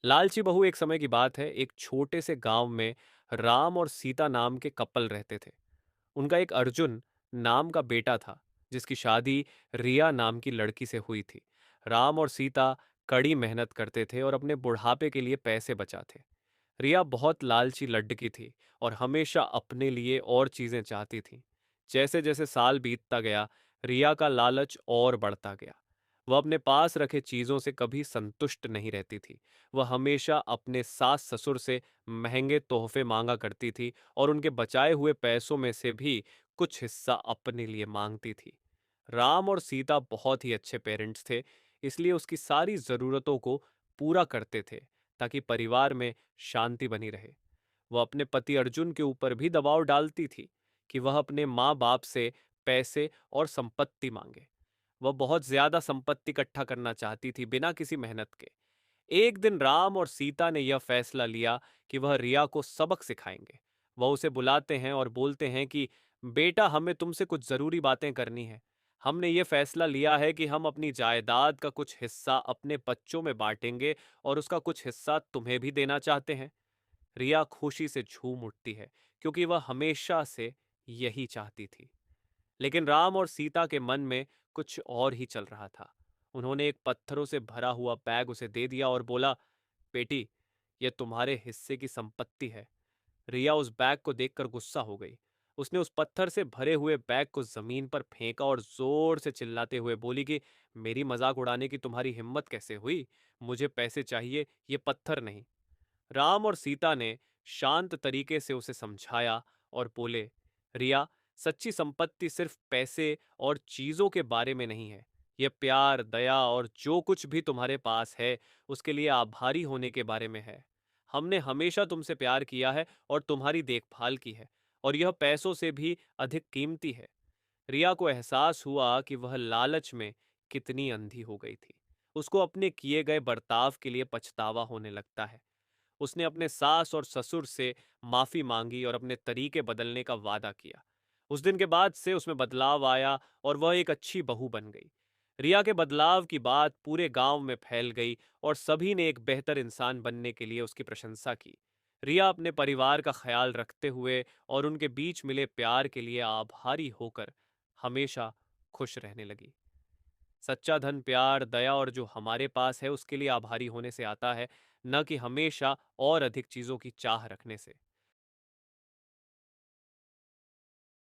लालची बहू एक समय की बात है। एक छोटे से गांव में राम और सीता नाम के कपल रहते थे। उनका एक अर्जुन नाम का बेटा था, जिसकी शादी रिया नाम की लड़की से हुई थी। राम और सीता कड़ी मेहनत करते थे और अपने बुढ़ापे के लिए पैसे बचाते। रिया बहुत लालची लड़की थी और हमेशा अपने लिए और चीजें चाहती थी। जैसे जैसे साल बीतता गया, रिया का लालच और बढ़ता गया। वह अपने पास रखे चीजों से कभी संतुष्ट नहीं रहती थी। वह हमेशा अपने सास ससुर से महंगे तोहफे मांगा करती थी और उनके बचाए हुए पैसों में से भी कुछ हिस्सा अपने लिए मांगती थी। राम और सीता बहुत ही अच्छे पेरेंट्स थे, इसलिए उसकी सारी जरूरतों को पूरा करते थे ताकि परिवार में शांति बनी रहे। वह अपने पति अर्जुन के ऊपर भी दबाव डालती थी कि वह अपने माँ बाप से पैसे और संपत्ति मांगे। वह बहुत ज्यादा संपत्ति इकट्ठा करना चाहती थी बिना किसी मेहनत के। एक दिन राम और सीता ने यह फैसला लिया कि वह रिया को सबक सिखाएंगे। वह उसे बुलाते हैं और बोलते हैं कि बेटा, हमें तुमसे कुछ जरूरी बातें करनी है। हमने ये फैसला लिया है कि हम अपनी जायदाद का कुछ हिस्सा अपने बच्चों में बांटेंगे और उसका कुछ हिस्सा तुम्हें भी देना चाहते हैं। रिया खुशी से झूम उठती है, क्योंकि वह हमेशा से यही चाहती थी। लेकिन राम और सीता के मन में कुछ और ही चल रहा था। उन्होंने एक पत्थरों से भरा हुआ बैग उसे दे दिया और बोला, बेटी, यह तुम्हारे हिस्से की संपत्ति है। रिया उस बैग को देखकर गुस्सा हो गई। उसने उस पत्थर से भरे हुए बैग को जमीन पर फेंका और जोर से चिल्लाते हुए बोली कि मेरी मजाक उड़ाने की तुम्हारी हिम्मत कैसे हुई? मुझे पैसे चाहिए, ये पत्थर नहीं। राम और सीता ने शांत तरीके से उसे समझाया और बोले, रिया, सच्ची संपत्ति सिर्फ पैसे और चीजों के बारे में नहीं है। यह प्यार, दया और जो कुछ भी तुम्हारे पास है, उसके लिए आभारी होने के बारे में है। हमने हमेशा तुमसे प्यार किया है और तुम्हारी देखभाल की है, और यह पैसों से भी अधिक कीमती है। रिया को एहसास हुआ कि वह लालच में कितनी अंधी हो गई थी। उसको अपने किए गए बर्ताव के लिए पछतावा होने लगता है। उसने अपने सास और ससुर से माफी मांगी और अपने तरीके बदलने का वादा किया। उस दिन के बाद से उसमें बदलाव आया और वह एक अच्छी बहू बन गई। रिया के बदलाव की बात पूरे गांव में फैल गई और सभी ने एक बेहतर इंसान बनने के लिए उसकी प्रशंसा की। रिया अपने परिवार का ख्याल रखते हुए और उनके बीच मिले प्यार के लिए आभारी होकर हमेशा खुश रहने लगी। सच्चा धन प्यार, दया और जो हमारे पास है उसके लिए आभारी होने से आता है, न कि हमेशा और अधिक चीजों की चाह रखने से।